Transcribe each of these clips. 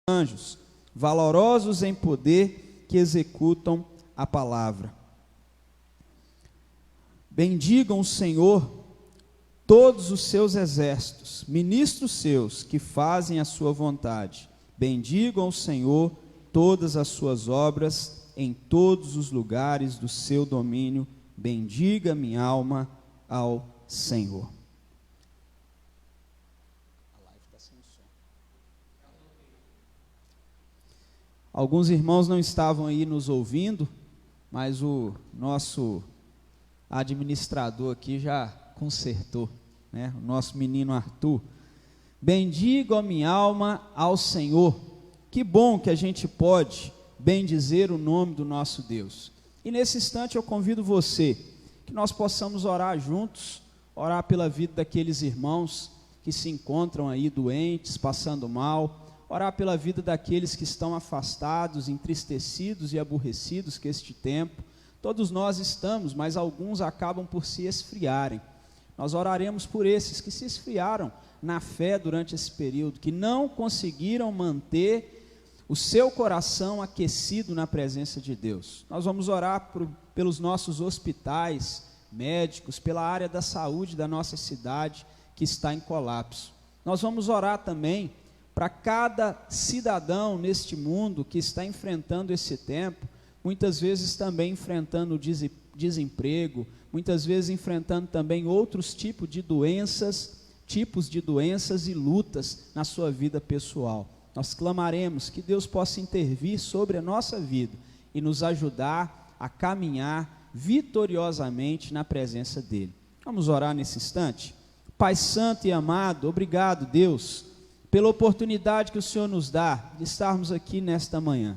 anjos, valorosos em poder, que executam a palavra. Bendigam o Senhor todos os seus exércitos, ministros seus que fazem a sua vontade. Bendigam o Senhor todas as suas obras em todos os lugares do seu domínio. Bendiga minha alma ao Senhor. Alguns irmãos não estavam aí nos ouvindo, mas o nosso administrador aqui já consertou, né? O nosso menino Arthur. Bendiga a minha alma ao Senhor. Que bom que a gente pode bendizer o nome do nosso Deus. E nesse instante eu convido você, que nós possamos orar juntos, orar pela vida daqueles irmãos que se encontram aí doentes, passando mal, orar pela vida daqueles que estão afastados, entristecidos e aborrecidos com este tempo. Todos nós estamos, mas alguns acabam por se esfriarem. Nós oraremos por esses que se esfriaram na fé durante esse período, que não conseguiram manter o seu coração aquecido na presença de Deus. Nós vamos orar pelos nossos hospitais, médicos, pela área da saúde da nossa cidade que está em colapso. Nós vamos orar também para cada cidadão neste mundo que está enfrentando esse tempo, muitas vezes também enfrentando desemprego, muitas vezes enfrentando também outros tipos de doenças e lutas na sua vida pessoal. Nós clamaremos que Deus possa intervir sobre a nossa vida e nos ajudar a caminhar vitoriosamente na presença dEle. Vamos orar nesse instante? Pai santo e amado, obrigado, Deus, pela oportunidade que o Senhor nos dá de estarmos aqui nesta manhã,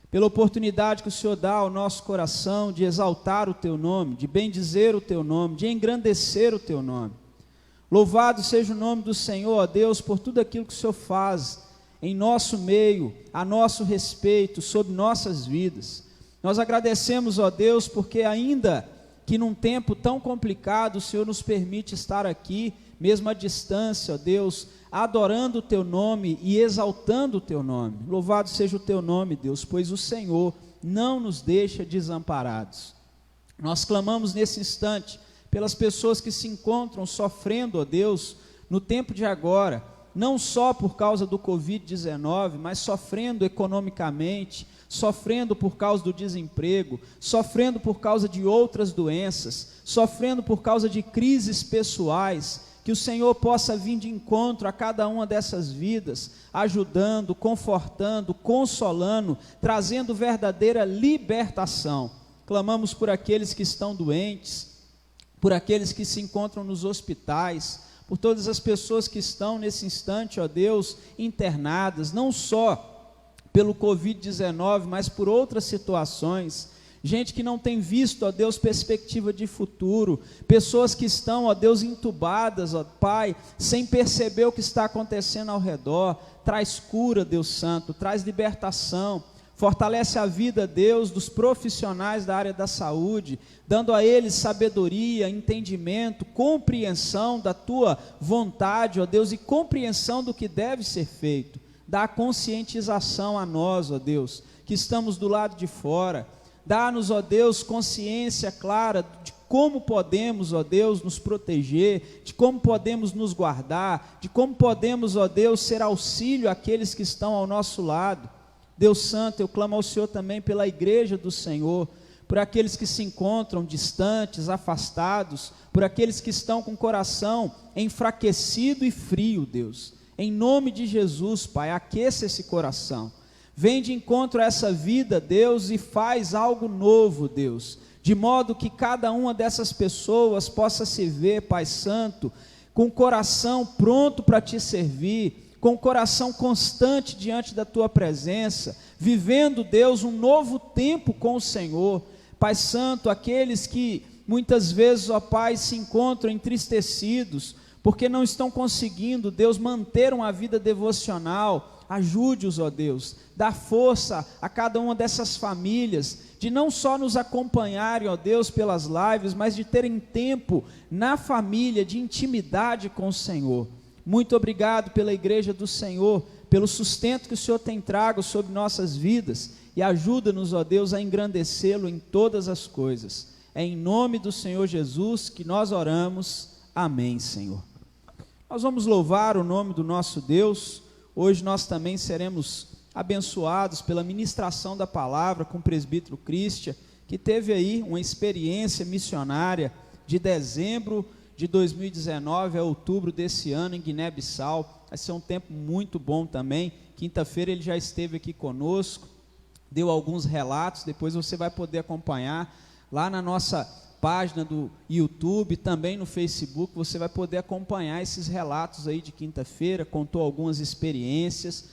pela oportunidade que o Senhor dá ao nosso coração de exaltar o Teu nome, de bendizer o Teu nome, de engrandecer o Teu nome. Louvado seja o nome do Senhor, ó Deus, por tudo aquilo que o Senhor faz em nosso meio, a nosso respeito, sobre nossas vidas. Nós agradecemos, ó Deus, porque ainda que num tempo tão complicado, o Senhor nos permite estar aqui, mesmo à distância, ó Deus, adorando o Teu nome e exaltando o Teu nome. Louvado seja o Teu nome, Deus, pois o Senhor não nos deixa desamparados. Nós clamamos nesse instante pelas pessoas que se encontram sofrendo, ó Deus, no tempo de agora, não só por causa do Covid-19, mas sofrendo economicamente, sofrendo por causa do desemprego, sofrendo por causa de outras doenças, sofrendo por causa de crises pessoais. Que o Senhor possa vir de encontro a cada uma dessas vidas, ajudando, confortando, consolando, trazendo verdadeira libertação. Clamamos por aqueles que estão doentes, por aqueles que se encontram nos hospitais, por todas as pessoas que estão nesse instante, ó Deus, internadas, não só pelo Covid-19, mas por outras situações. Gente que não tem visto, ó Deus, perspectiva de futuro, pessoas que estão, ó Deus, entubadas, ó Pai, sem perceber o que está acontecendo ao redor. Traz cura, Deus Santo, traz libertação, fortalece a vida, Deus, dos profissionais da área da saúde, dando a eles sabedoria, entendimento, compreensão da Tua vontade, ó Deus, e compreensão do que deve ser feito. Dá conscientização a nós, ó Deus, que estamos do lado de fora. Dá-nos, ó Deus, consciência clara de como podemos, ó Deus, nos proteger, de como podemos nos guardar, de como podemos, ó Deus, ser auxílio àqueles que estão ao nosso lado. Deus Santo, eu clamo ao Senhor também pela igreja do Senhor, por aqueles que se encontram distantes, afastados, por aqueles que estão com o coração enfraquecido e frio, Deus. Em nome de Jesus, Pai, aqueça esse coração. Vem de encontro a essa vida, Deus, e faz algo novo, Deus, de modo que cada uma dessas pessoas possa se ver, Pai Santo, com o coração pronto para Te servir, com o coração constante diante da Tua presença, vivendo, Deus, um novo tempo com o Senhor. Pai Santo, aqueles que muitas vezes, ó Pai, se encontram entristecidos, porque não estão conseguindo, Deus, manter uma vida devocional. Ajude-os, ó Deus, dá força a cada uma dessas famílias, de não só nos acompanharem, ó Deus, pelas lives, mas de terem tempo na família, de intimidade com o Senhor. Muito obrigado pela igreja do Senhor, pelo sustento que o Senhor tem trago sobre nossas vidas, e ajuda-nos, ó Deus, a engrandecê-lo em todas as coisas. É em nome do Senhor Jesus que nós oramos. Amém, Senhor. Nós vamos louvar o nome do nosso Deus. Hoje nós também seremos abençoados pela ministração da palavra com o presbítero Christian, que teve aí uma experiência missionária de dezembro de 2019 a outubro desse ano em Guiné-Bissau. Vai ser um tempo muito bom também. Quinta-feira ele já esteve aqui conosco, deu alguns relatos, depois você vai poder acompanhar lá na nossa página do YouTube, também no Facebook, você vai poder acompanhar esses relatos aí de quinta-feira. Contou algumas experiências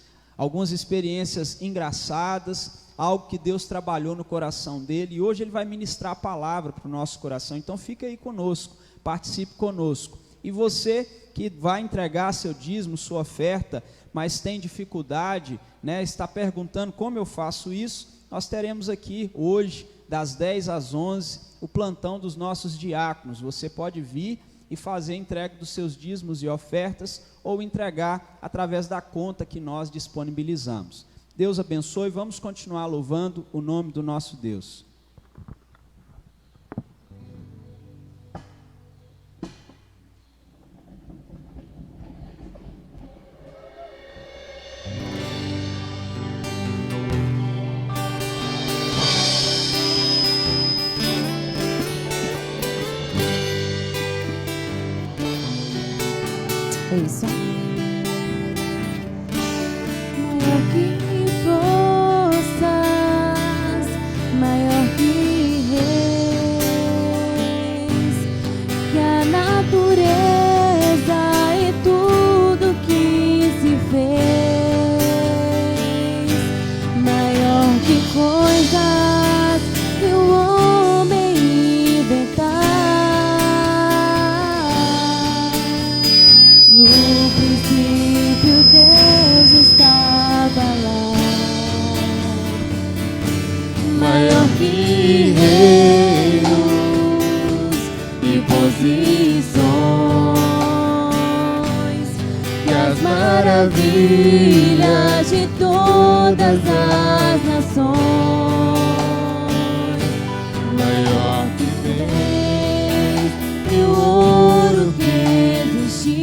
engraçadas, algo que Deus trabalhou no coração dele, e hoje ele vai ministrar a palavra para o nosso coração. Então fica aí conosco, participe conosco. E você que vai entregar seu dízimo, sua oferta, mas tem dificuldade, né, está perguntando como eu faço isso, nós teremos aqui hoje, das 10 às 11, o plantão dos nossos diáconos. Você pode vir e fazer a entrega dos seus dízimos e ofertas, ou entregar através da conta que nós disponibilizamos. Deus abençoe, vamos continuar louvando o nome do nosso Deus. É isso. Maior que forças, maior que reis, que a natureza e tudo que se fez, maior que coisas que o homem inventar. No princípio Deus estava lá, maior que reinos e posições, que as maravilhas de todas as nações, maior que Deus e o ouro que existiu.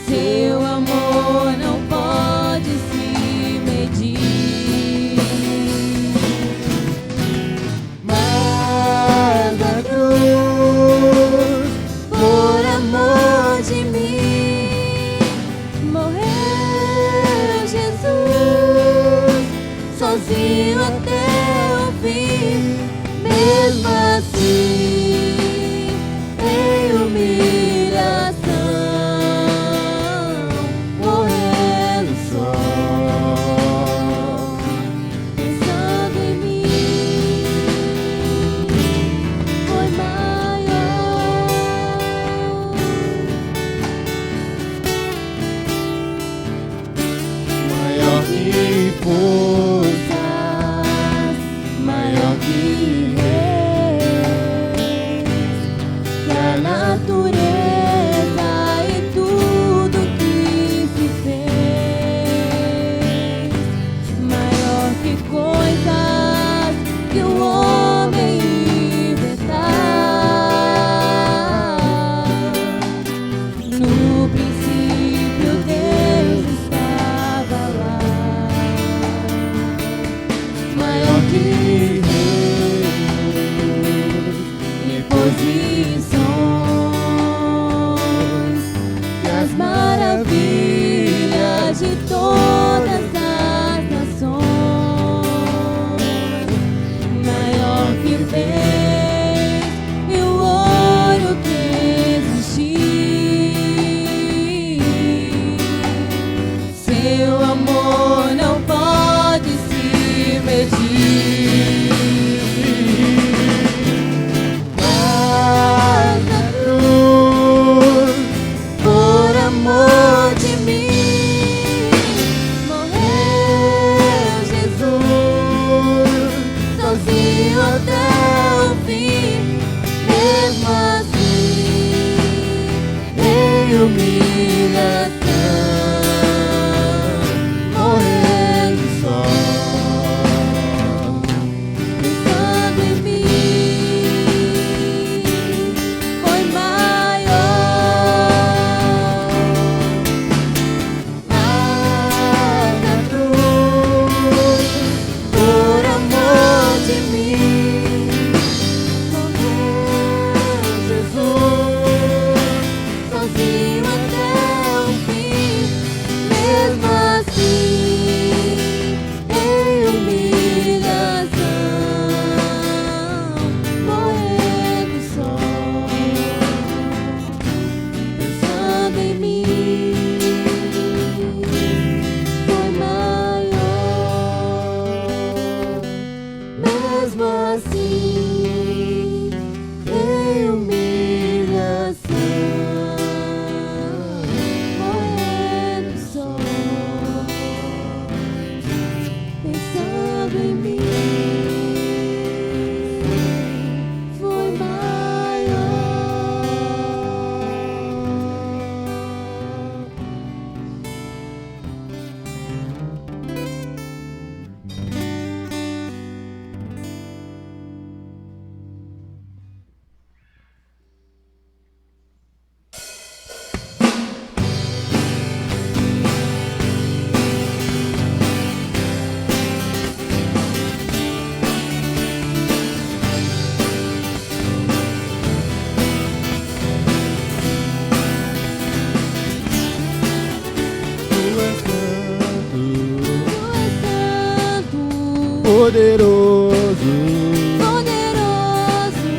Seu amor não pode se medir. Mas a cruz, por amor de mim, morreu Jesus, sozinho até o fim. Mesmo assim, em humilhação, morrendo só, pensando em mim, foi maior. Maior que forças, maior que reis, fazendo em mim foi maior. Poderoso, Poderoso,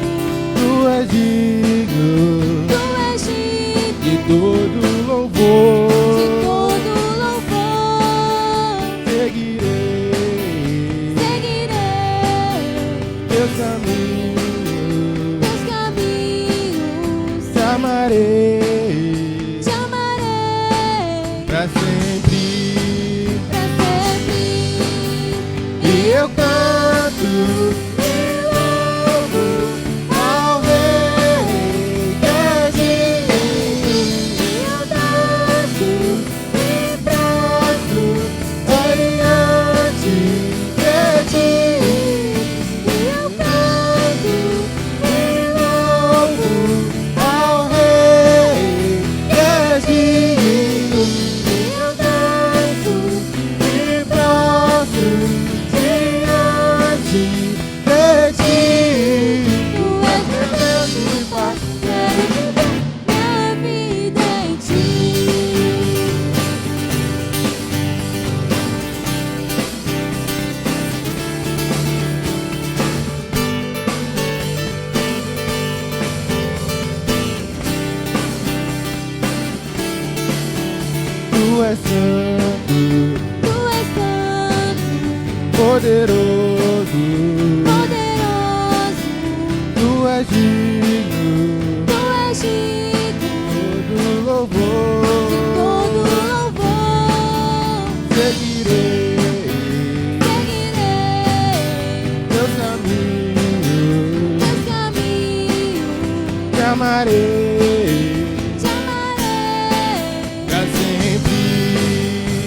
tu és digno tu és digno de todo louvor. de todo louvor. Seguirei Seguirei teus caminhos, teus caminhos, te amarei te amarei pra sempre. pra sempre. E eu canto e louvo ao Rei que é digno. E eu danço E braço adiante de ti. e eu canto E louvo ao Rei que é digno. e eu danço. E braço diante de ti. Tu és meu Deus de paz, quero viver minha vida em ti. Tu és santo, Tu és santo, poderoso, poderoso, tu és digno tu és digno todo de louvor. todo louvor. Seguirei Seguirei teus caminhos, teus caminhos, te amarei te amarei pra sempre.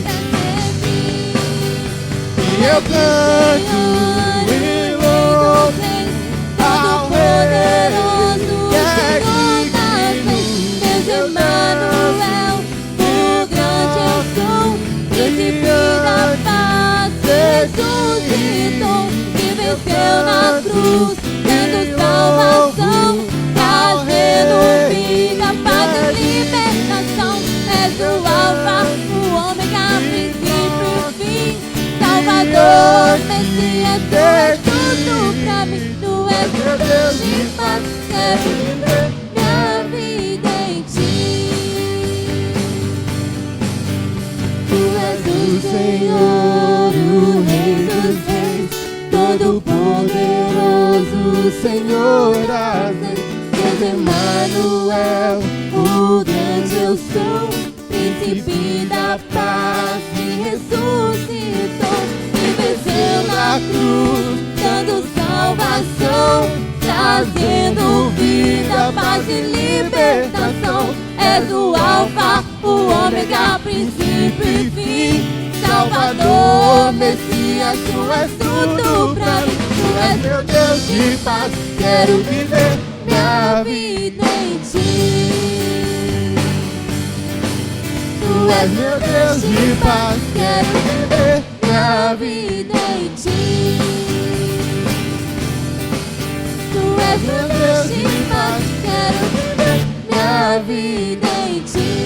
pra sempre. E eu canto e louvo ao Rei que é digno. Deus Emmanuel, o grande eu sou, príncipe da paz, ressuscitou, que venceu na cruz, dando salvação, trazendo vida, paz e libertação. És o alfa, o ômega, princípio e fim, Salvador, Messias, tu és tudo pra mim, tu és meu Deus de paz, quero viver minha vida em ti. Tu és o Senhor, o Rei dos Reis, Todo-Poderoso, Senhor das Leis, Deus Emmanuel, o grande eu sou, príncipe da paz, que ressuscitou, que venceu na cruz, dando salvação, trazendo vida, paz e libertação. És o alfa, o ômega, princípio e fim, Salvador, Messias, tu és tudo pra mim, tu és meu Deus de paz, quero viver minha vida em ti. Tu és meu Deus de paz, quero viver minha vida em ti. Tu és meu Deus de paz, quero viver minha vida em ti.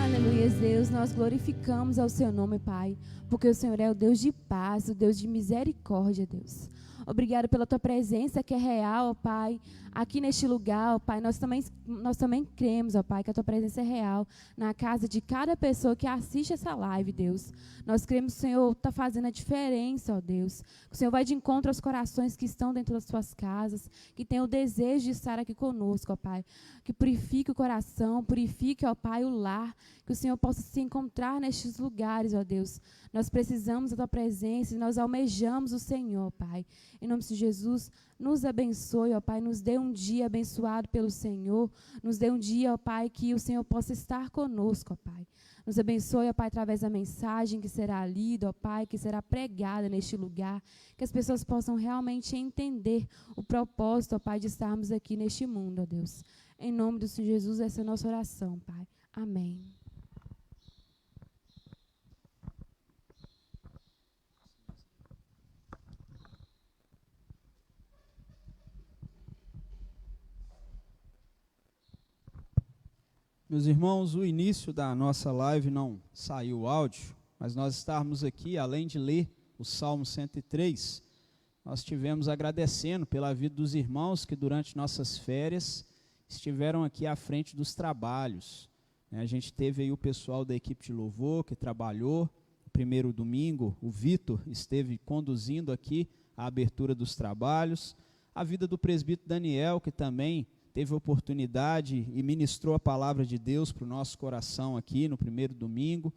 Aleluia, Deus, nós glorificamos ao seu nome, Pai, porque o Senhor é o Deus de paz, o Deus de misericórdia, Deus. Obrigado pela tua presença que é real, ó Pai, aqui neste lugar, ó Pai. Nós também cremos, ó Pai, que a tua presença é real na casa de cada pessoa que assiste essa live, Deus. Nós cremos que o Senhor está fazendo a diferença, ó Deus. Que o Senhor vai de encontro aos corações que estão dentro das suas casas, que tem o desejo de estar aqui conosco, ó Pai. Que purifique o coração, purifique, ó Pai, o lar. Que o Senhor possa se encontrar nestes lugares, ó Deus. Nós precisamos da tua presença e nós almejamos o Senhor, Pai. Em nome de Jesus, nos abençoe, ó Pai. Nos dê um dia abençoado pelo Senhor. Nos dê um dia, ó Pai, que o Senhor possa estar conosco, ó Pai. Nos abençoe, ó Pai, através da mensagem que será lida, ó Pai, que será pregada neste lugar. Que as pessoas possam realmente entender o propósito, ó Pai, de estarmos aqui neste mundo, ó Deus. Em nome do Senhor Jesus, essa é a nossa oração, Pai. Amém. Meus irmãos, o início da nossa live não saiu o áudio, mas nós estávamos aqui, além de ler o Salmo 103, nós estivemos agradecendo pela vida dos irmãos que durante nossas férias estiveram aqui à frente dos trabalhos. A gente teve aí o pessoal da equipe de louvor que trabalhou, no primeiro domingo o Vitor esteve conduzindo aqui a abertura dos trabalhos, a vida do presbítero Daniel, que também teve a oportunidade e ministrou a palavra de Deus para o nosso coração aqui no primeiro domingo.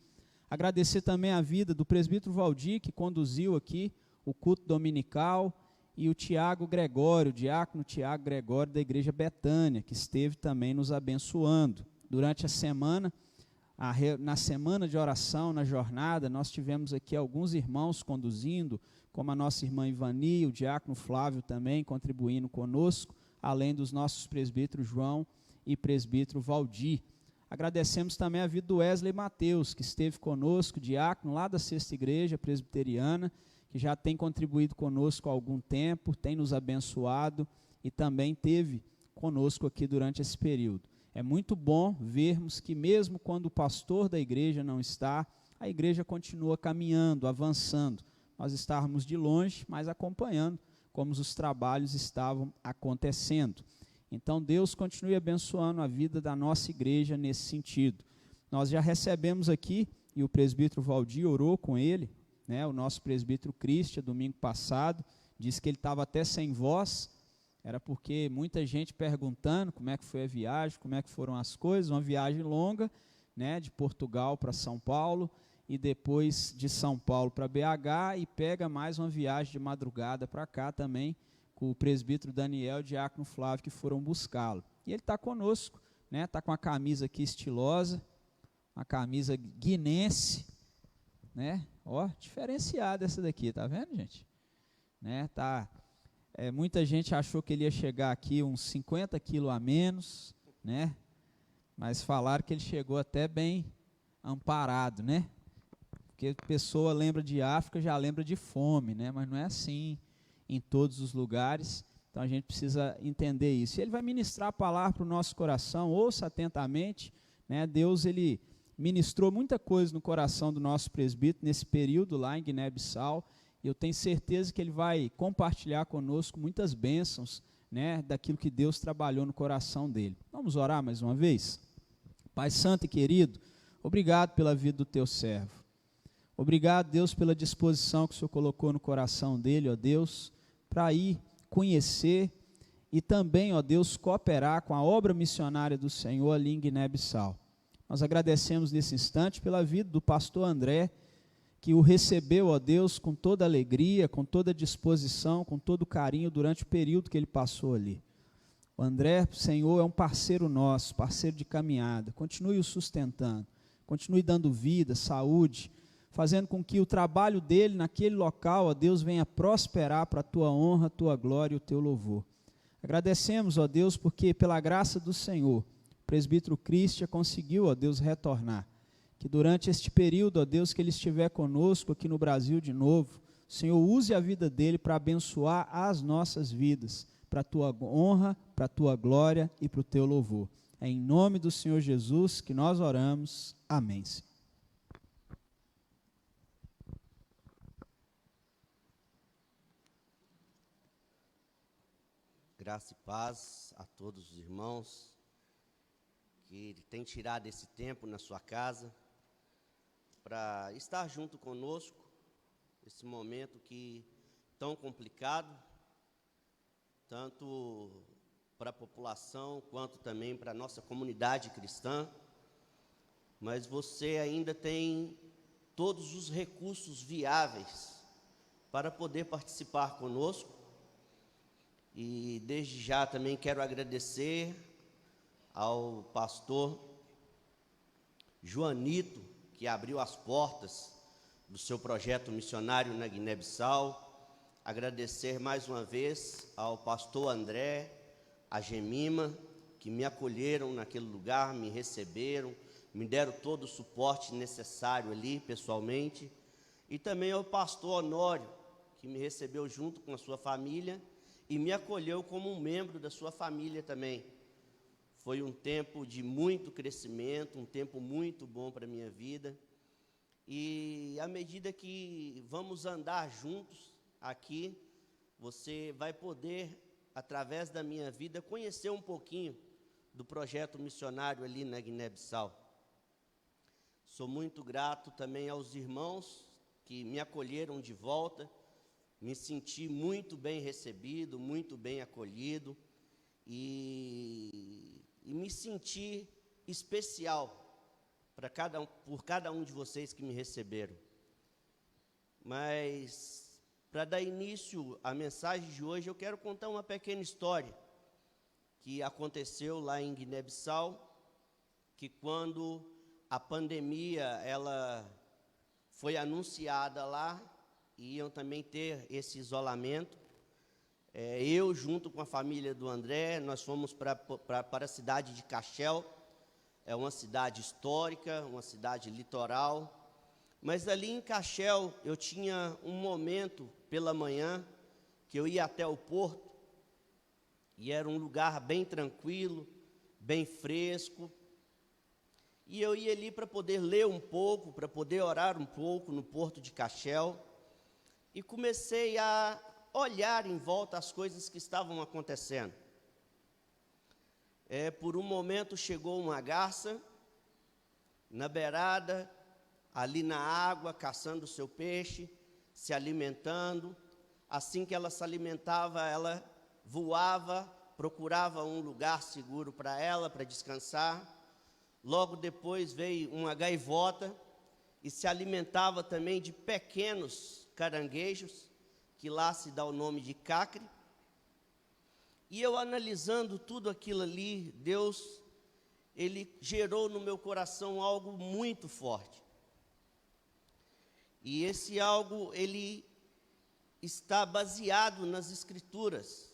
Agradecer também a vida do presbítero Valdir, que conduziu aqui o culto dominical, e o Tiago Gregório, o diácono Tiago Gregório da Igreja Betânia, que esteve também nos abençoando. Durante a semana, na semana de oração, na jornada, nós tivemos aqui alguns irmãos conduzindo, como a nossa irmã Ivani, o diácono Flávio também contribuindo conosco, além dos nossos presbíteros João e presbítero Valdir. Agradecemos também a vida do Wesley Mateus, que esteve conosco, diácono lá da Sexta Igreja Presbiteriana, que já tem contribuído conosco há algum tempo, tem nos abençoado e também teve conosco aqui durante esse período. É muito bom vermos que mesmo quando o pastor da igreja não está, a igreja continua caminhando, avançando. Nós estávamos de longe, mas acompanhando como os trabalhos estavam acontecendo. Então, Deus continue abençoando a vida da nossa igreja nesse sentido. Nós já recebemos aqui, e o presbítero Valdir orou com ele, né, o nosso presbítero Cristian, domingo passado, disse que ele estava até sem voz, era porque muita gente perguntando como é que foi a viagem, como é que foram as coisas, uma viagem longa, né, de Portugal para São Paulo, e depois de São Paulo para BH, e pega mais uma viagem de madrugada para cá também, com o presbítero Daniel e o diácono Flávio, que foram buscá-lo. E ele está conosco, né? Está com a camisa aqui estilosa, uma camisa guinense, né? Ó, diferenciada essa daqui, tá vendo, gente? Né? Tá, muita gente achou que ele ia chegar aqui uns 50 quilos a menos, né? Mas falaram que ele chegou até bem amparado, né? Porque a pessoa lembra de África, já lembra de fome, né? Mas não é assim em todos os lugares, então a gente precisa entender isso. E ele vai ministrar a palavra para o nosso coração, ouça atentamente, né? Deus, ele ministrou muita coisa no coração do nosso presbítero nesse período lá em Guiné-Bissau, e eu tenho certeza que ele vai compartilhar conosco muitas bênçãos, né, daquilo que Deus trabalhou no coração dele. Vamos orar mais uma vez? Pai santo e querido, obrigado pela vida do teu servo. Obrigado, Deus, pela disposição que o Senhor colocou no coração dele, ó Deus, para ir conhecer e também, ó Deus, cooperar com a obra missionária do Senhor ali em Guiné-Bissau. Nós agradecemos nesse instante pela vida do pastor André, que o recebeu, ó Deus, com toda alegria, com toda disposição, com todo carinho durante o período que ele passou ali. O André, Senhor, é um parceiro nosso, parceiro de caminhada. Continue o sustentando, continue dando vida, saúde, fazendo com que o trabalho dele naquele local, ó Deus, venha prosperar para a tua honra, a tua glória e o teu louvor. Agradecemos, ó Deus, porque pela graça do Senhor, o presbítero Cristian conseguiu, ó Deus, retornar. Que durante este período, ó Deus, que ele estiver conosco aqui no Brasil de novo, o Senhor use a vida dele para abençoar as nossas vidas, para a tua honra, para a tua glória e para o teu louvor. É em nome do Senhor Jesus que nós oramos. Amém. Graça e paz a todos os irmãos que têm tirado esse tempo na sua casa para estar junto conosco, esse momento que tão complicado, tanto para a população quanto também para a nossa comunidade cristã, mas você ainda tem todos os recursos viáveis para poder participar conosco. E desde já também quero agradecer ao pastor Joanito, que abriu as portas do seu projeto missionário na Guiné-Bissau. Agradecer mais uma vez ao pastor André, a Gemima, que me acolheram naquele lugar, me receberam, me deram todo o suporte necessário ali, pessoalmente. E também ao pastor Honório, que me recebeu junto com a sua família e me acolheu como um membro da sua família também. Foi um tempo de muito crescimento, um tempo muito bom para a minha vida. E à medida que vamos andar juntos aqui, você vai poder, através da minha vida, conhecer um pouquinho do projeto missionário ali na Guiné-Bissau. Sou muito grato também aos irmãos que me acolheram de volta. Me senti muito bem recebido, muito bem acolhido e me senti especial por cada um de vocês que me receberam. Mas, para dar início à mensagem de hoje, eu quero contar uma pequena história que aconteceu lá em Guiné-Bissau, que quando a pandemia ela foi anunciada lá, iam também ter esse isolamento. Eu, junto com a família do André, nós fomos para a cidade de Cachel. É uma cidade histórica, uma cidade litoral. Mas ali em Cachel, eu tinha um momento pela manhã, que eu ia até o porto, e era um lugar bem tranquilo, bem fresco. E eu ia ali para poder ler um pouco, para poder orar um pouco no porto de Cachel. E comecei a olhar em volta as coisas que estavam acontecendo. Por um momento chegou uma garça na beirada, ali na água, caçando o seu peixe, se alimentando. Assim que ela se alimentava, ela voava, procurava um lugar seguro para ela, para descansar. Logo depois veio uma gaivota e se alimentava também de pequenos caranguejos, que lá se dá o nome de cacre. E eu analisando tudo aquilo ali, Deus, Ele gerou no meu coração algo muito forte. E esse algo, ele está baseado nas Escrituras,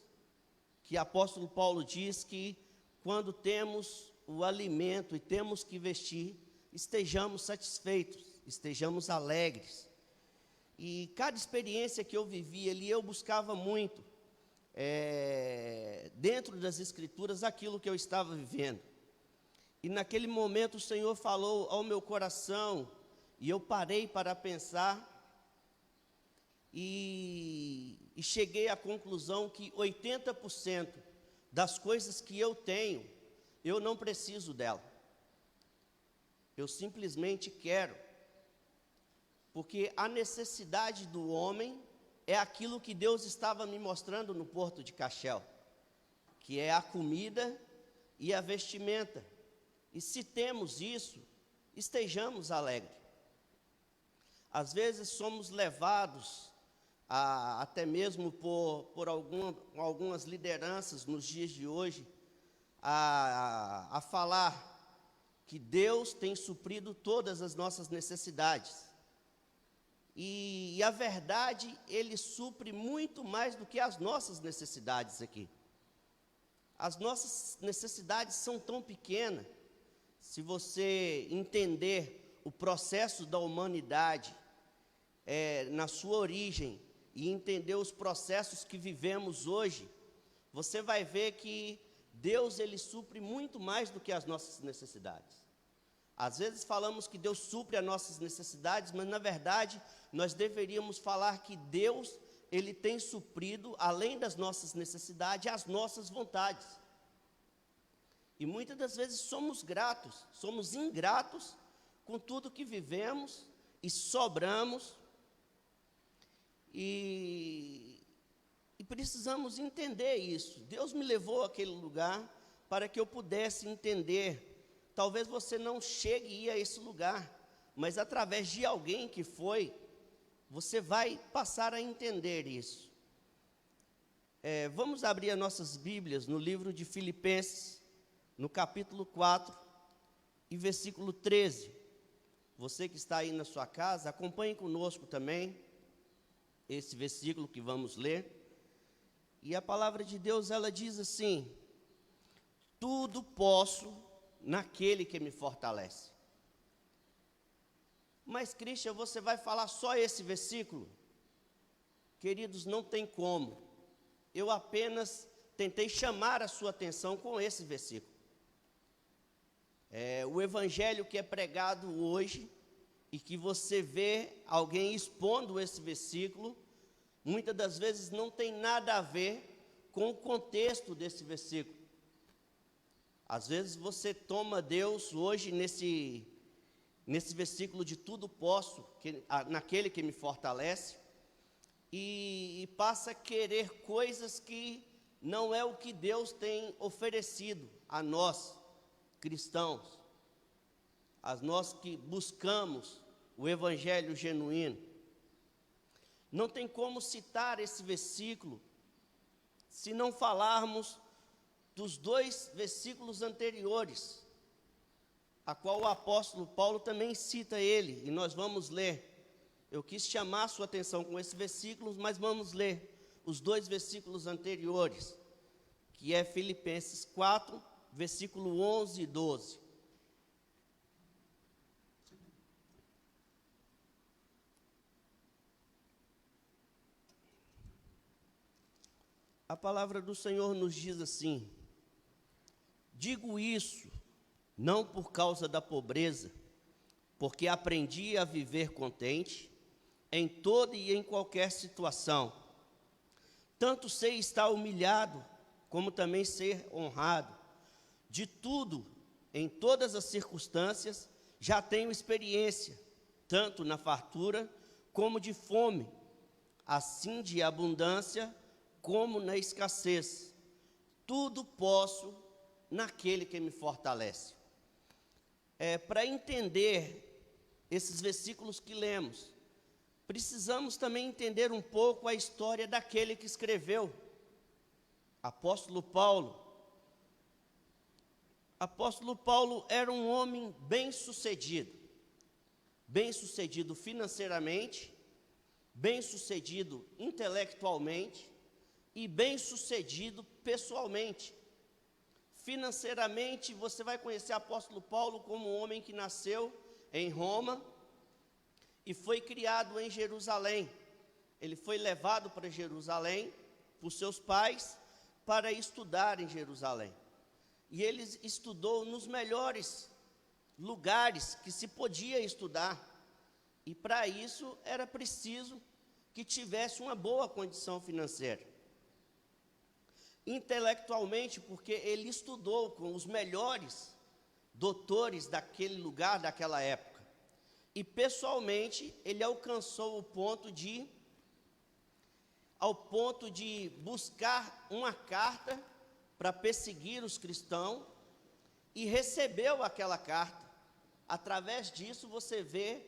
que o apóstolo Paulo diz que quando temos o alimento e temos que vestir, estejamos satisfeitos, estejamos alegres. E cada experiência que eu vivia ali, eu buscava muito, dentro das Escrituras, aquilo que eu estava vivendo. E naquele momento o Senhor falou ao meu coração, e eu parei para pensar, e cheguei à conclusão que 80% das coisas que eu tenho, eu não preciso dela. Eu simplesmente quero. Porque a necessidade do homem é aquilo que Deus estava me mostrando no porto de Cachel, que é a comida e a vestimenta. E se temos isso, estejamos alegres. Às vezes somos levados, até mesmo por algumas lideranças nos dias de hoje, a falar que Deus tem suprido todas as nossas necessidades. E a verdade, Ele supre muito mais do que as nossas necessidades aqui. As nossas necessidades são tão pequenas. Se você entender o processo da humanidade na sua origem e entender os processos que vivemos hoje, você vai ver que Deus, Ele supre muito mais do que as nossas necessidades. Às vezes falamos que Deus supre as nossas necessidades, mas na verdade nós deveríamos falar que Deus Ele tem suprido, além das nossas necessidades, as nossas vontades. E muitas das vezes somos ingratos com tudo que vivemos e sobramos. E precisamos entender isso. Deus me levou àquele lugar para que eu pudesse entender. Talvez você não chegue a ir a esse lugar, mas através de alguém que foi, você vai passar a entender isso. Vamos abrir as nossas Bíblias no livro de Filipenses, no capítulo 4 e versículo 13. Você que está aí na sua casa, acompanhe conosco também esse versículo que vamos ler. E a palavra de Deus, ela diz assim: tudo posso naquele que me fortalece. Mas, Cristian, você vai falar só esse versículo? Queridos, não tem como. Eu apenas tentei chamar a sua atenção com esse versículo. O evangelho que é pregado hoje, e que você vê alguém expondo esse versículo, muitas das vezes não tem nada a ver com o contexto desse versículo. Às vezes você toma Deus hoje nesse versículo de tudo posso, naquele que me fortalece, e passa a querer coisas que não é o que Deus tem oferecido a nós, cristãos, a nós que buscamos o evangelho genuíno. Não tem como citar esse versículo se não falarmos dos 2 versículos anteriores, a qual o apóstolo Paulo também cita ele, e nós vamos ler. Eu quis chamar a sua atenção com esses versículos, mas vamos ler os 2 versículos anteriores, que é Filipenses 4, versículo 11 e 12. A palavra do Senhor nos diz assim: digo isso não por causa da pobreza, porque aprendi a viver contente em toda e em qualquer situação. Tanto sei estar humilhado, como também ser honrado. De tudo, em todas as circunstâncias, já tenho experiência, tanto na fartura como de fome, assim de abundância como na escassez. Tudo posso naquele que me fortalece. Para entender esses versículos que lemos, precisamos também entender um pouco a história daquele que escreveu, apóstolo Paulo. Apóstolo Paulo era um homem bem-sucedido financeiramente, bem-sucedido intelectualmente e bem-sucedido pessoalmente. Financeiramente, você vai conhecer o apóstolo Paulo como um homem que nasceu em Roma e foi criado em Jerusalém. Ele foi levado para Jerusalém por seus pais para estudar em Jerusalém. E ele estudou nos melhores lugares que se podia estudar. E para isso era preciso que tivesse uma boa condição financeira. Intelectualmente, porque ele estudou com os melhores doutores daquele lugar, daquela época. E pessoalmente, ele alcançou ao ponto de buscar uma carta para perseguir os cristãos, e recebeu aquela carta. Através disso, você vê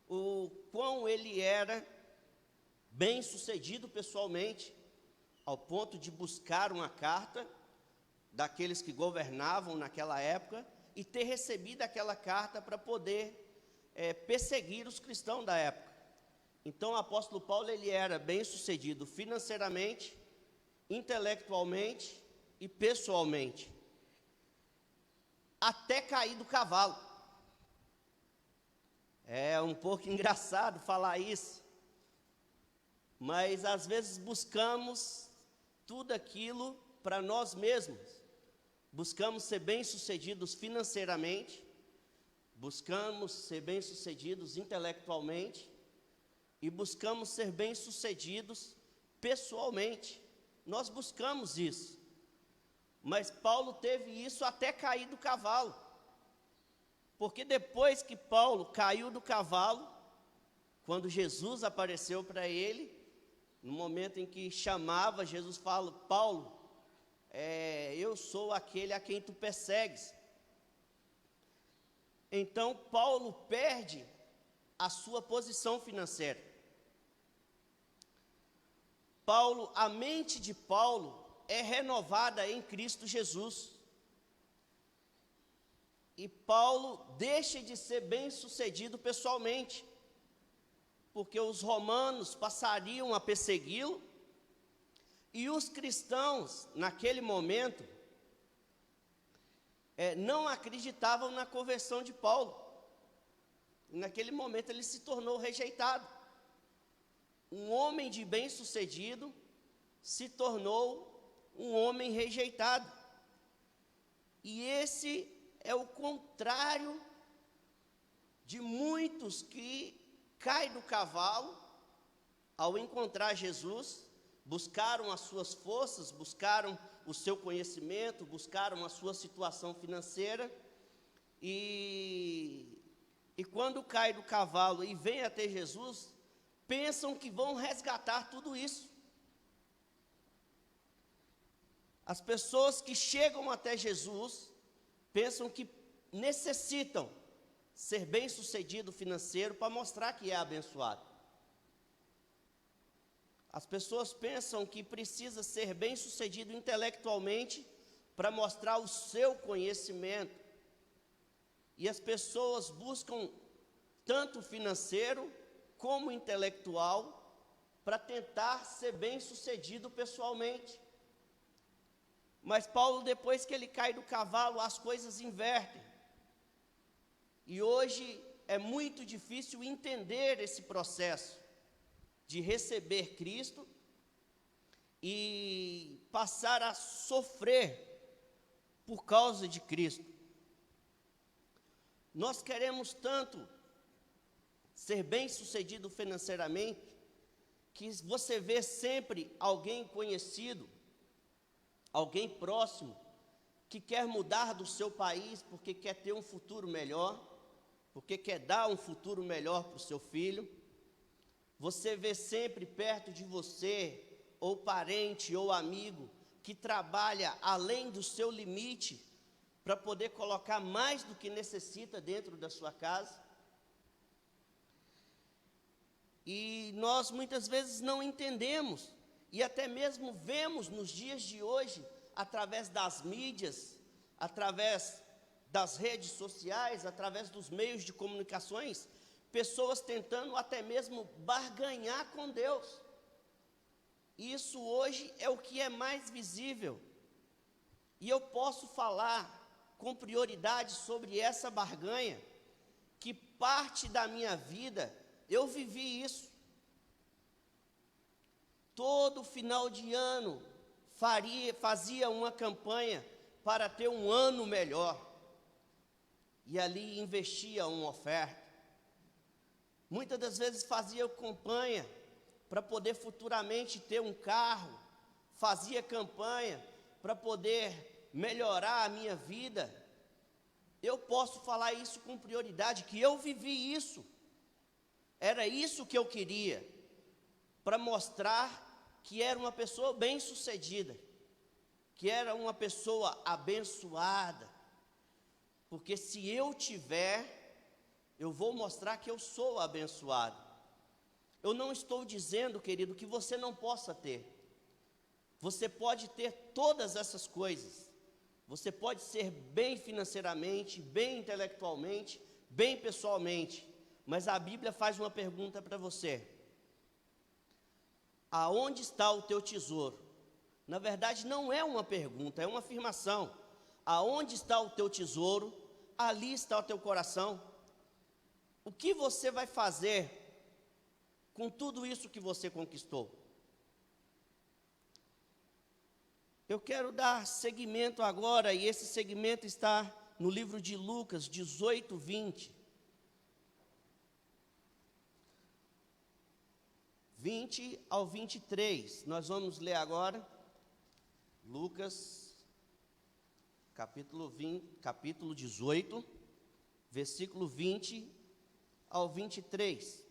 o quão ele era bem-sucedido pessoalmente, ao ponto de buscar uma carta daqueles que governavam naquela época e ter recebido aquela carta para poder perseguir os cristãos da época. Então, o apóstolo Paulo, ele era bem-sucedido financeiramente, intelectualmente e pessoalmente, até cair do cavalo. É um pouco engraçado falar isso, mas às vezes buscamos tudo aquilo para nós mesmos. Buscamos ser bem-sucedidos financeiramente, buscamos ser bem-sucedidos intelectualmente e buscamos ser bem-sucedidos pessoalmente. Nós buscamos isso. Mas Paulo teve isso até cair do cavalo. Porque depois que Paulo caiu do cavalo, quando Jesus apareceu para ele, no momento em que chamava, Jesus fala: Paulo, eu sou aquele a quem tu persegues. Então Paulo perde a sua posição financeira. A mente de Paulo é renovada em Cristo Jesus. E Paulo deixa de ser bem-sucedido pessoalmente, porque os romanos passariam a persegui-lo, e os cristãos, naquele momento, não acreditavam na conversão de Paulo. E naquele momento ele se tornou rejeitado. Um homem de bem-sucedido se tornou um homem rejeitado. E esse é o contrário de muitos que caem do cavalo ao encontrar Jesus, buscaram as suas forças, buscaram o seu conhecimento, buscaram a sua situação financeira, e quando cai do cavalo e vem até Jesus, pensam que vão resgatar tudo isso. As pessoas que chegam até Jesus pensam que necessitam ser bem-sucedido financeiro para mostrar que é abençoado. As pessoas pensam que precisa ser bem-sucedido intelectualmente para mostrar o seu conhecimento. E as pessoas buscam tanto financeiro como intelectual para tentar ser bem-sucedido pessoalmente. Mas Paulo, depois que ele cai do cavalo, as coisas invertem. E hoje é muito difícil entender esse processo de receber Cristo e passar a sofrer por causa de Cristo. Nós queremos tanto ser bem-sucedido financeiramente, que você vê sempre alguém conhecido, alguém próximo, que quer mudar do seu país porque quer ter um futuro melhor, porque quer dar um futuro melhor para o seu filho. Você vê sempre perto de você, ou parente ou amigo, que trabalha além do seu limite, para poder colocar mais do que necessita dentro da sua casa. E nós muitas vezes não entendemos, e até mesmo vemos nos dias de hoje, através das mídias, através das redes sociais, através dos meios de comunicações, pessoas tentando até mesmo barganhar com Deus. Isso hoje é o que é mais visível. E eu posso falar com prioridade sobre essa barganha, que parte da minha vida eu vivi isso. Todo final de ano fazia uma campanha para ter um ano melhor, e ali investia uma oferta. Muitas das vezes fazia campanha para poder futuramente ter um carro, fazia campanha para poder melhorar a minha vida. Eu posso falar isso com prioridade, que eu vivi isso. Era isso que eu queria, para mostrar que era uma pessoa bem-sucedida, que era uma pessoa abençoada, porque se eu tiver, eu vou mostrar que eu sou abençoado. Eu não estou dizendo, querido, que você não possa ter. Você pode ter todas essas coisas. Você pode ser bem financeiramente, bem intelectualmente, bem pessoalmente. Mas a Bíblia faz uma pergunta para você: aonde está o teu tesouro? Na verdade, não é uma pergunta, é uma afirmação. Aonde está o teu tesouro, ali está o teu coração. O que você vai fazer com tudo isso que você conquistou? Eu quero dar seguimento agora, e esse seguimento está no livro de Lucas 18, 20. 20 ao 23. Nós vamos ler agora Lucas, capítulo 18, versículo 20 ao 23.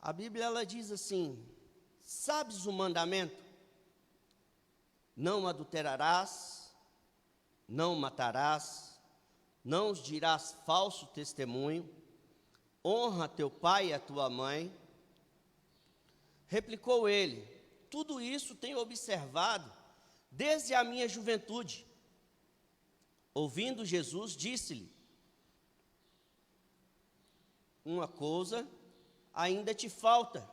A Bíblia ela diz assim: sabes o mandamento? Não adulterarás, não matarás, não dirás falso testemunho, honra teu pai e a tua mãe. Replicou ele: tudo isso tenho observado desde a minha juventude. Ouvindo Jesus, disse-lhe: uma coisa ainda te falta.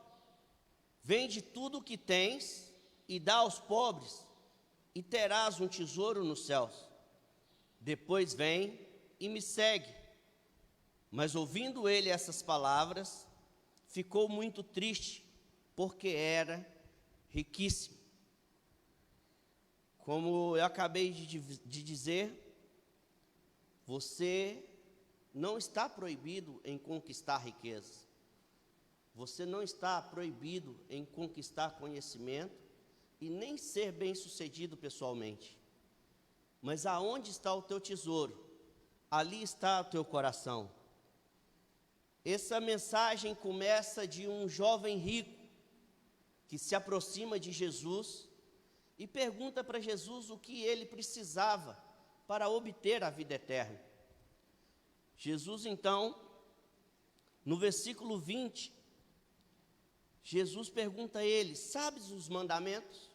Vende tudo o que tens e dá aos pobres, e terás um tesouro nos céus. Depois vem e me segue. Mas ouvindo ele essas palavras, ficou muito triste, porque era riquíssimo. Como eu acabei de dizer, você não está proibido em conquistar riqueza. Você não está proibido em conquistar conhecimento e nem ser bem-sucedido pessoalmente. Mas aonde está o teu tesouro? Ali está o teu coração. Essa mensagem começa de um jovem rico que se aproxima de Jesus e pergunta para Jesus o que ele precisava para obter a vida eterna. Jesus, então, no versículo 20, Jesus pergunta a ele: sabes os mandamentos?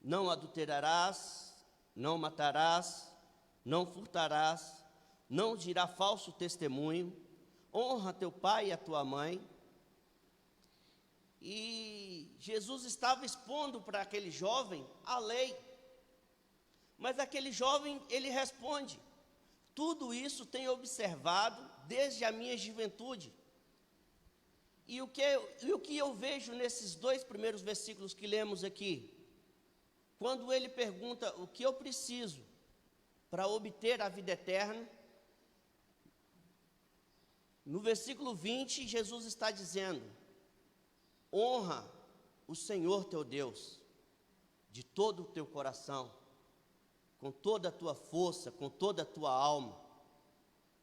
Não adulterarás, não matarás, não furtarás, não dirá falso testemunho, honra teu pai e a tua mãe. E Jesus estava expondo para aquele jovem a lei. Mas aquele jovem, ele responde: tudo isso tenho observado desde a minha juventude. E o que eu vejo nesses dois primeiros versículos que lemos aqui? Quando ele pergunta o que eu preciso para obter a vida eterna, no versículo 20, Jesus está dizendo: honra o Senhor teu Deus de todo o teu coração, com toda a tua força, com toda a tua alma.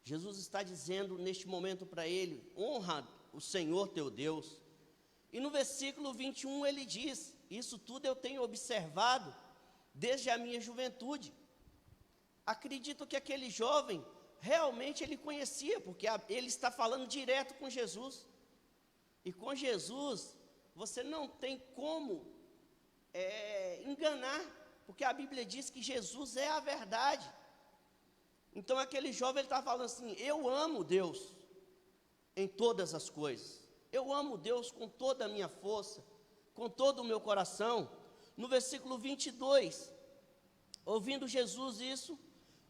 Jesus está dizendo neste momento para ele: honra o Senhor teu Deus. E no versículo 21 ele diz: isso tudo eu tenho observado desde a minha juventude. Acredito que aquele jovem realmente ele conhecia, porque ele está falando direto com Jesus. E com Jesus você não tem como enganar, porque a Bíblia diz que Jesus é a verdade. Então aquele jovem ele está falando assim: eu amo Deus em todas as coisas. Eu amo Deus com toda a minha força, com todo o meu coração. No versículo 22, ouvindo Jesus isso,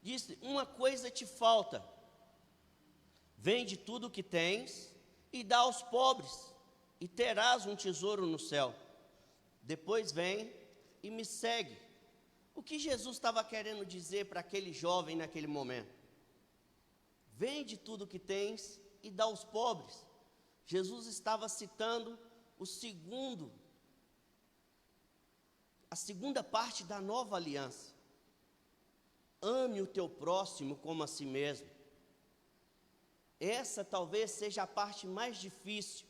disse: uma coisa te falta. Vende tudo o que tens e dá aos pobres, e terás um tesouro no céu. Depois vem e me segue. O que Jesus estava querendo dizer para aquele jovem naquele momento? Vende tudo o que tens e dá aos pobres. Jesus estava citando a segunda parte da nova aliança. Ame o teu próximo como a si mesmo. Essa talvez seja a parte mais difícil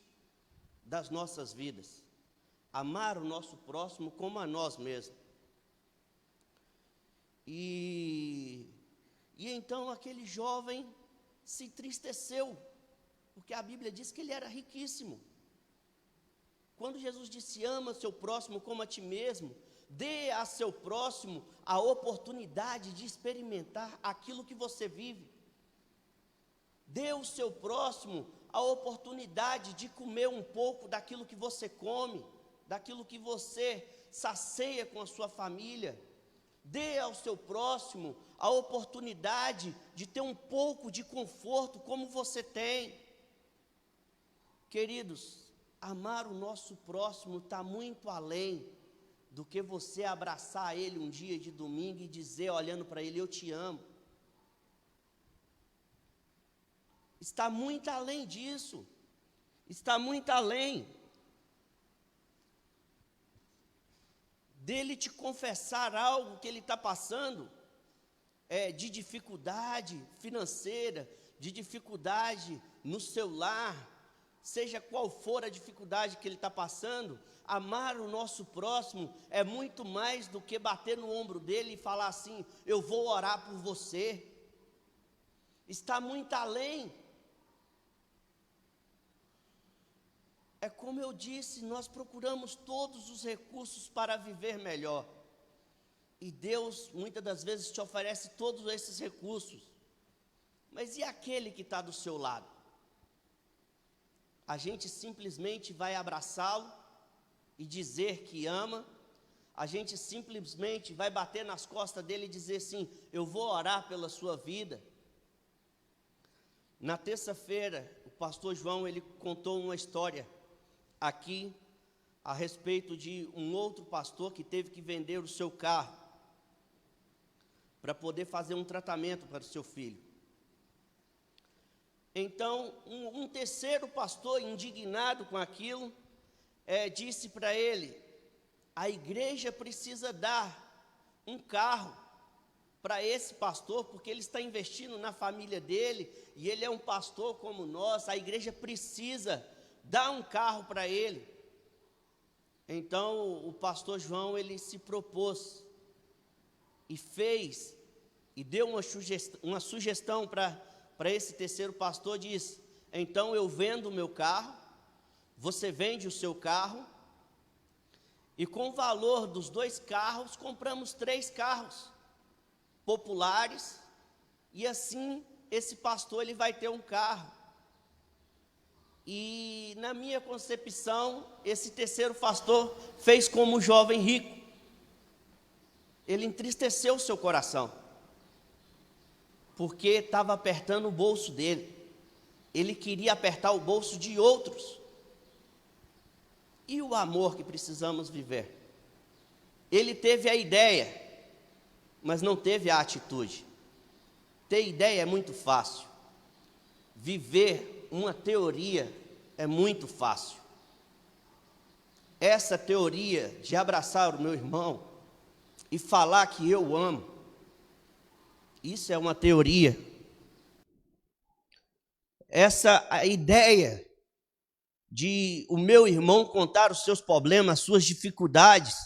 das nossas vidas. Amar o nosso próximo como a nós mesmos. E então aquele jovem se entristeceu, porque a Bíblia diz que ele era riquíssimo. Quando Jesus disse: ama seu próximo como a ti mesmo, dê a seu próximo a oportunidade de experimentar aquilo que você vive. Dê ao seu próximo a oportunidade de comer um pouco daquilo que você come, daquilo que você sacia com a sua família. Dê ao seu próximo a oportunidade de ter um pouco de conforto como você tem. Queridos, amar o nosso próximo está muito além do que você abraçar ele um dia de domingo e dizer, olhando para ele, eu te amo. Está muito além disso. Está muito além dele te confessar algo que ele está passando, de dificuldade financeira, de dificuldade no seu lar, seja qual for a dificuldade que ele está passando. Amar o nosso próximo é muito mais do que bater no ombro dele e falar assim, eu vou orar por você. Está muito além. É como eu disse, nós procuramos todos os recursos para viver melhor. E Deus, muitas das vezes, te oferece todos esses recursos. Mas e aquele que está do seu lado? A gente simplesmente vai abraçá-lo e dizer que ama. A gente simplesmente vai bater nas costas dele e dizer assim, eu vou orar pela sua vida. Na terça-feira, o pastor João, ele contou uma história aqui a respeito de um outro pastor que teve que vender o seu carro para poder fazer um tratamento para o seu filho. Então, um terceiro pastor, indignado com aquilo, disse para ele, a igreja precisa dar um carro para esse pastor, porque ele está investindo na família dele, e ele é um pastor como nós, a igreja precisa dar um carro para ele. Então, o pastor João, ele se propôs, e fez, e deu uma sugestão para esse terceiro pastor, disse, então eu vendo o meu carro, você vende o seu carro, e com o valor dos 2 carros, compramos 3 carros populares, e assim, esse pastor, ele vai ter um carro. E na minha concepção, esse terceiro pastor fez como o jovem rico. Ele entristeceu o seu coração, porque estava apertando o bolso dele. Ele queria apertar o bolso de outros. E o amor que precisamos viver? Ele teve a ideia, mas não teve a atitude. Ter ideia é muito fácil. Viver uma teoria é muito fácil. Essa teoria de abraçar o meu irmão e falar que eu amo, isso é uma teoria. A ideia de o meu irmão contar os seus problemas, as suas dificuldades,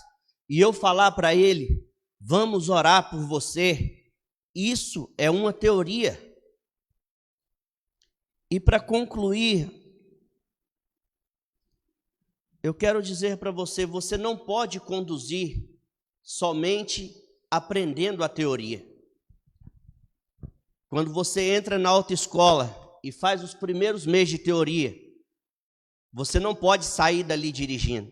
e eu falar para ele, vamos orar por você, isso é uma teoria. E para concluir, eu quero dizer para você, você não pode conduzir somente aprendendo a teoria. Quando você entra na autoescola e faz os primeiros meses de teoria, você não pode sair dali dirigindo.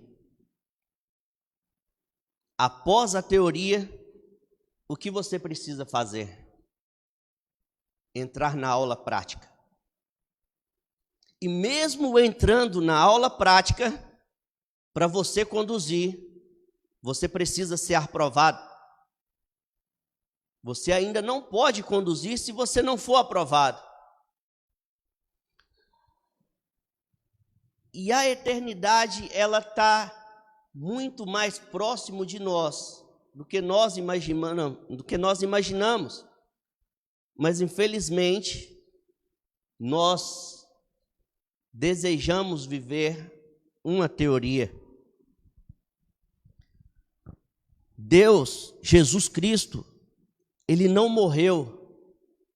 Após a teoria, o que você precisa fazer? Entrar na aula prática. E mesmo entrando na aula prática, para você conduzir, você precisa ser aprovado. Você ainda não pode conduzir se você não for aprovado. E a eternidade, ela está muito mais próximo de nós do que nós imaginamos. Mas, infelizmente, nós desejamos viver uma teoria. Deus, Jesus Cristo, Ele não morreu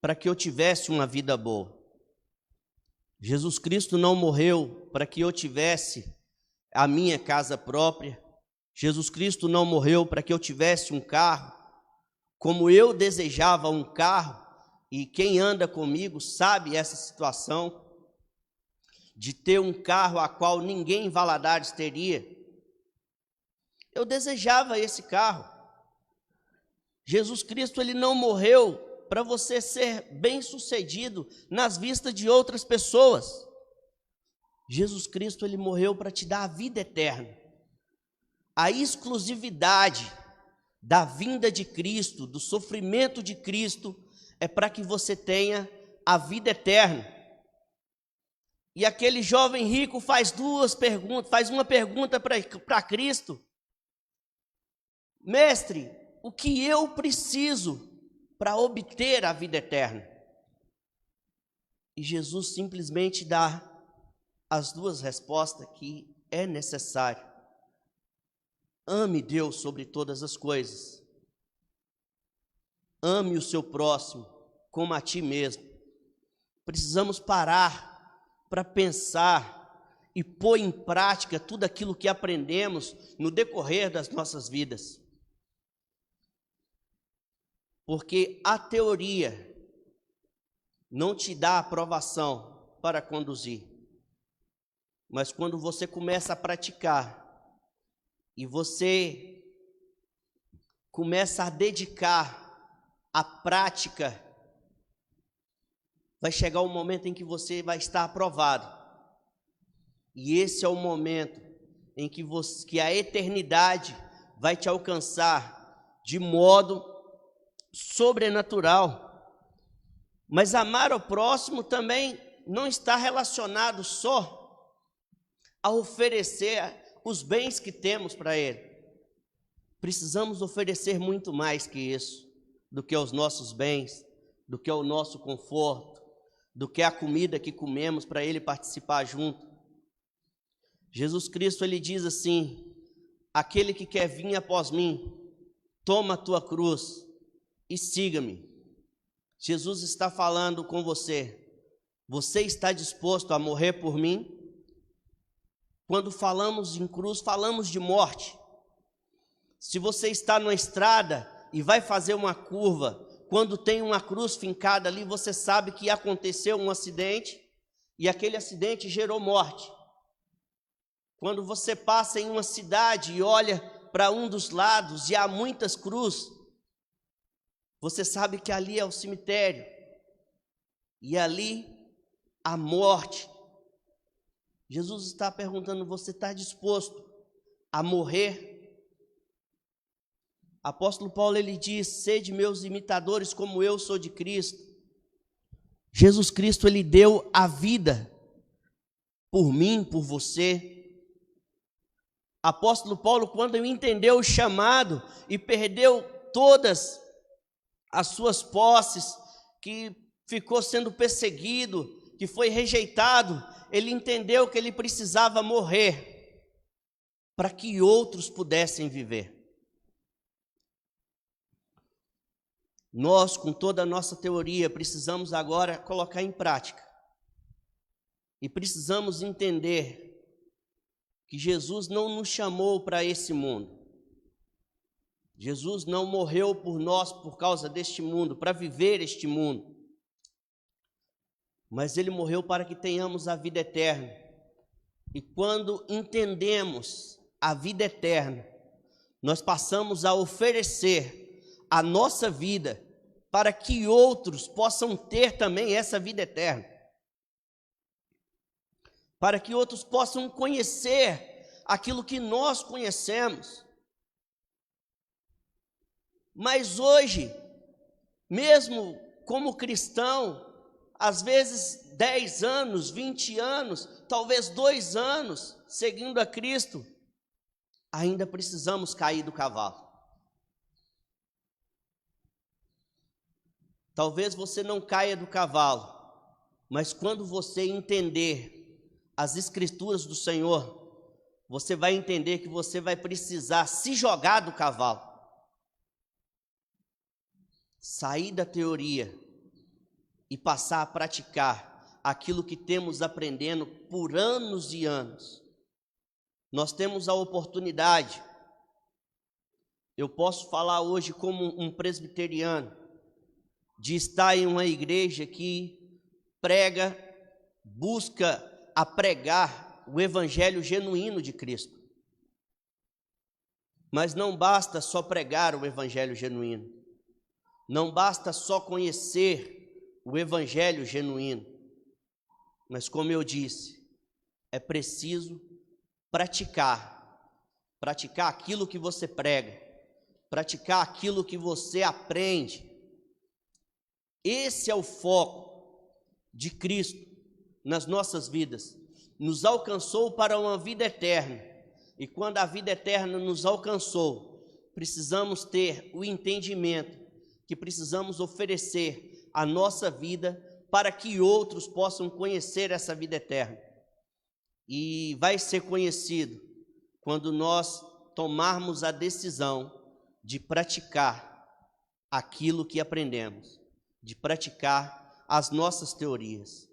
para que eu tivesse uma vida boa. Jesus Cristo não morreu para que eu tivesse a minha casa própria. Jesus Cristo não morreu para que eu tivesse um carro, como eu desejava um carro, e quem anda comigo sabe essa situação, de ter um carro a qual ninguém em Valadares teria. Eu desejava esse carro. Jesus Cristo, Ele não morreu para você ser bem-sucedido nas vistas de outras pessoas. Jesus Cristo, Ele morreu para te dar a vida eterna. a exclusividade da vinda de Cristo, do sofrimento de Cristo, é para que você tenha a vida eterna. E aquele jovem rico faz uma pergunta para Cristo: Mestre, o que eu preciso para obter a vida eterna? E Jesus simplesmente dá as duas respostas que é necessário. Ame Deus sobre todas as coisas. Ame o seu próximo como a ti mesmo. Precisamos parar para pensar e pôr em prática tudo aquilo que aprendemos no decorrer das nossas vidas. Porque a teoria não te dá aprovação para conduzir. Mas quando você começa a praticar e você começa a dedicar a prática, vai chegar um momento em que você vai estar aprovado. E esse é o momento em que a eternidade vai te alcançar de modo sobrenatural. Mas amar ao próximo também não está relacionado só a oferecer os bens que temos para ele. Precisamos oferecer muito mais que isso, do que os nossos bens, do que o nosso conforto, do que a comida que comemos para ele participar junto. Jesus Cristo, ele diz assim: aquele que quer vir após mim, toma a tua cruz e siga-me. Jesus está falando com você. Você está disposto a morrer por mim? Quando falamos em cruz, falamos de morte. Se você está numa estrada e vai fazer uma curva, quando tem uma cruz fincada ali, você sabe que aconteceu um acidente e aquele acidente gerou morte. Quando você passa em uma cidade e olha para um dos lados e há muitas cruzes, você sabe que ali é o cemitério e ali a morte. Jesus está perguntando: você está disposto a morrer? Apóstolo Paulo, ele diz: sede meus imitadores como eu sou de Cristo. Jesus Cristo, ele deu a vida por mim, por você. Apóstolo Paulo, quando ele entendeu o chamado e perdeu todas as suas posses, que ficou sendo perseguido, que foi rejeitado, ele entendeu que ele precisava morrer para que outros pudessem viver. Nós, com toda a nossa teoria, precisamos agora colocar em prática. E precisamos entender que Jesus não nos chamou para esse mundo. Jesus não morreu por nós por causa deste mundo, para viver este mundo. Mas ele morreu para que tenhamos a vida eterna. E quando entendemos a vida eterna, nós passamos a oferecer a nossa vida para que outros possam ter também essa vida eterna. Para que outros possam conhecer aquilo que nós conhecemos. Mas hoje, mesmo como cristão, às vezes 10 anos, 20 anos, talvez 2 anos seguindo a Cristo, ainda precisamos cair do cavalo. Talvez você não caia do cavalo, mas quando você entender as Escrituras do Senhor, você vai entender que você vai precisar se jogar do cavalo. Sair da teoria e passar a praticar aquilo que temos aprendendo por anos e anos. Nós temos a oportunidade, eu posso falar hoje como um presbiteriano, de estar em uma igreja que prega, busca a pregar o evangelho genuíno de Cristo. Mas não basta só pregar o evangelho genuíno. Não basta só conhecer o evangelho genuíno. Mas como eu disse, é preciso praticar praticar aquilo que você prega, praticar aquilo que você aprende. Esse é o foco de Cristo nas nossas vidas. Nos alcançou para uma vida eterna. E quando a vida eterna nos alcançou, precisamos ter o entendimento que precisamos oferecer a nossa vida para que outros possam conhecer essa vida eterna. E vai ser conhecido quando nós tomarmos a decisão de praticar aquilo que aprendemos, de praticar as nossas teorias.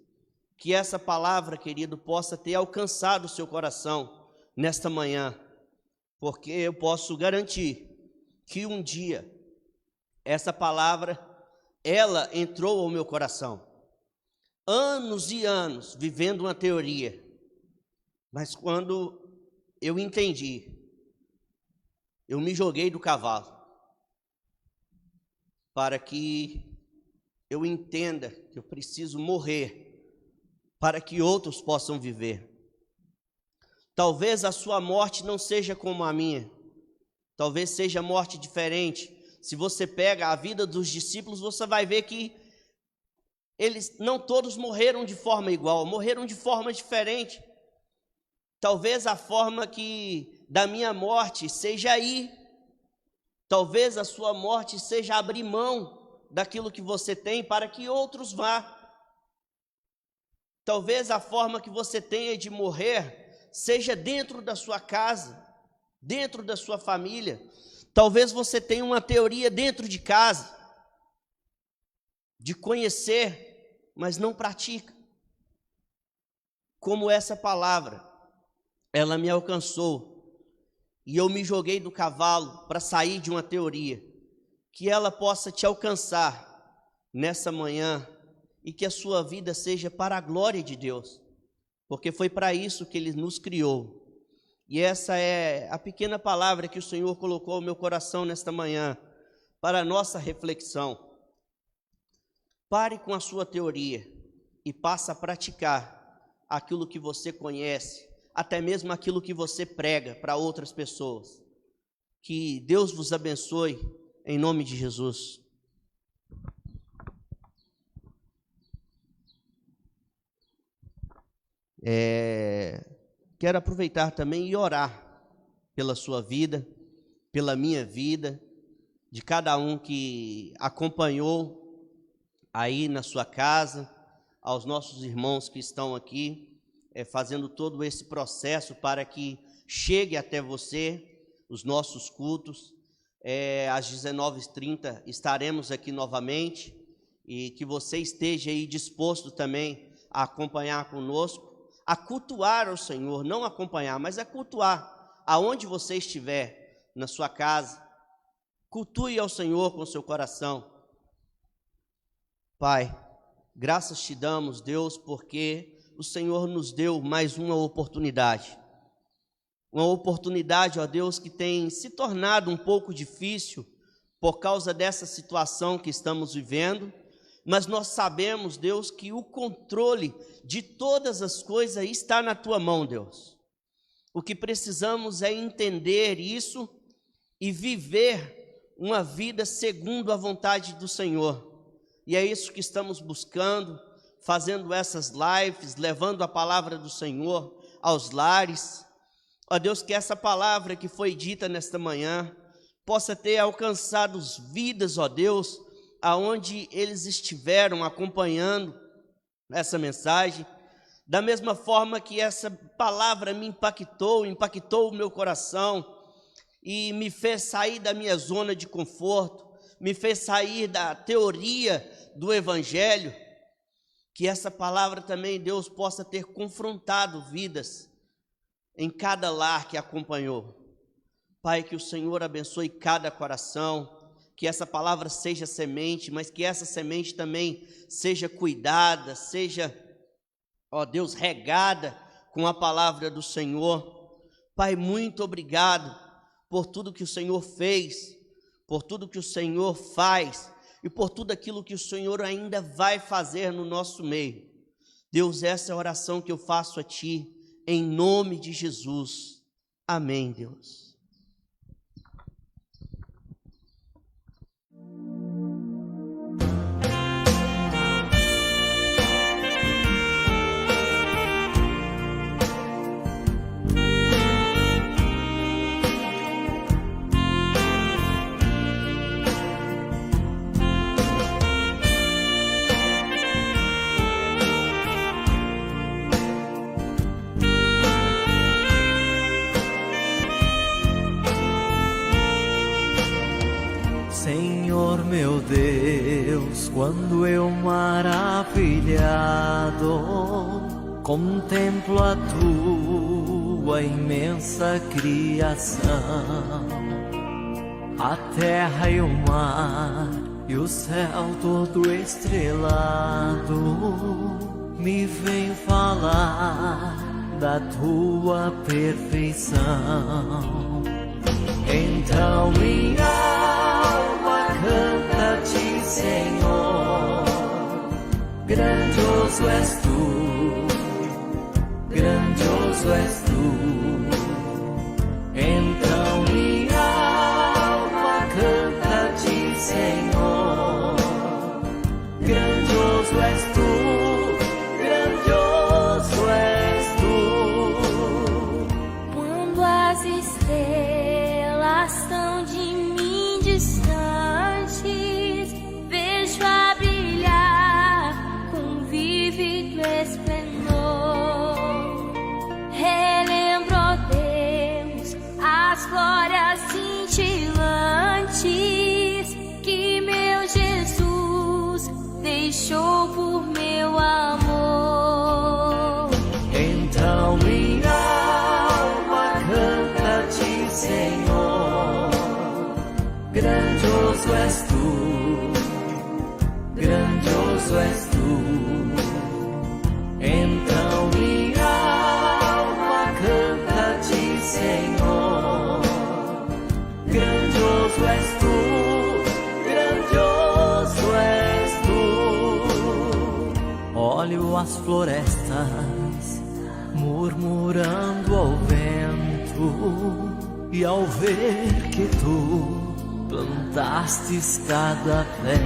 Que essa palavra, querido, possa ter alcançado o seu coração nesta manhã, porque eu posso garantir que um dia essa palavra, ela entrou ao meu coração. Anos e anos vivendo uma teoria, mas quando eu entendi, eu me joguei do cavalo para que eu entenda que eu preciso morrer para que outros possam viver. Talvez a sua morte não seja como a minha, talvez seja morte diferente. Se você pega a vida dos discípulos, você vai ver que eles não todos morreram de forma igual, morreram de forma diferente. Talvez a forma que da minha morte seja ir, talvez a sua morte seja abrir mão daquilo que você tem para que outros vá. Talvez a forma que você tenha de morrer seja dentro da sua casa, dentro da sua família. Talvez você tenha uma teoria dentro de casa, de conhecer, mas não pratica. Como essa palavra, ela me alcançou, e eu me joguei do cavalo para sair de uma teoria, que ela possa te alcançar nessa manhã, e que a sua vida seja para a glória de Deus, porque foi para isso que Ele nos criou. E essa é a pequena palavra que o Senhor colocou no meu coração nesta manhã, para a nossa reflexão. Pare com a sua teoria e passe a praticar aquilo que você conhece, até mesmo aquilo que você prega para outras pessoas. Que Deus vos abençoe, em nome de Jesus. Quero aproveitar também e orar pela sua vida, pela minha vida, de cada um que acompanhou aí na sua casa, aos nossos irmãos que estão aqui, fazendo todo esse processo para que chegue até você os nossos cultos. Às 19h30 estaremos aqui novamente, e que você esteja aí disposto também a acompanhar conosco, a cultuar ao Senhor, não acompanhar, mas a cultuar, aonde você estiver, na sua casa, cultue ao Senhor com o seu coração. Pai, graças te damos, Deus, porque o Senhor nos deu mais uma oportunidade, ó Deus, que tem se tornado um pouco difícil por causa dessa situação que estamos vivendo, mas nós sabemos, Deus, que o controle de todas as coisas está na tua mão, Deus. O que precisamos é entender isso e viver uma vida segundo a vontade do Senhor. E é isso que estamos buscando, fazendo essas lives, levando a palavra do Senhor aos lares. Ó Deus, que essa palavra que foi dita nesta manhã possa ter alcançado vidas, ó Deus, aonde eles estiveram acompanhando essa mensagem, da mesma forma que essa palavra me impactou o meu coração e me fez sair da minha zona de conforto, me fez sair da teoria do Evangelho, que essa palavra também, Deus, possa ter confrontado vidas em cada lar que acompanhou. Pai, que o Senhor abençoe cada coração, que essa palavra seja semente, mas que essa semente também seja cuidada, seja, ó Deus, regada com a palavra do Senhor. Pai, muito obrigado por tudo que o Senhor fez, por tudo que o Senhor faz e por tudo aquilo que o Senhor ainda vai fazer no nosso meio. Deus, essa é a oração que eu faço a Ti, em nome de Jesus. Amém, Deus. Quando eu maravilhado contemplo a tua imensa criação, a terra e o mar e o céu todo estrelado me vem falar da tua perfeição. Então minha alma canta-te, Senhor, grandioso és tu, grandioso és tu. Então minha alma canta-te, Senhor, grandioso és tu, grandioso és tu. Quando as estrelas estão de mim distantes, vejo a brilhar com vívido esplendor. Relembro, ó Deus, as glórias cintilantes que meu Jesus deixou por meu amor. Então minha alma canta-te, Senhor, grandioso és tu, grandioso és tu. Então minha alma canta-te, Senhor, grandioso és tu, grandioso és tu. Olho as florestas murmurando ao vento, e ao ver que tu plantastes cada pé,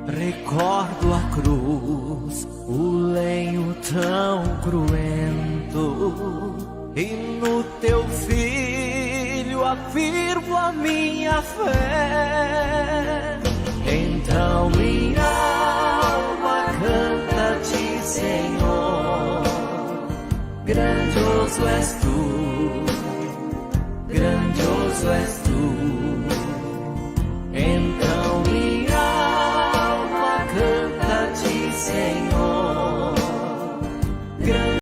recordo a cruz, o lenho tão cruento, e no teu filho afirmo a minha fé. Então minha alma canta-te, Senhor, grandioso és tu, grandioso és tu. Então minha alma canta-te, Senhor, grandioso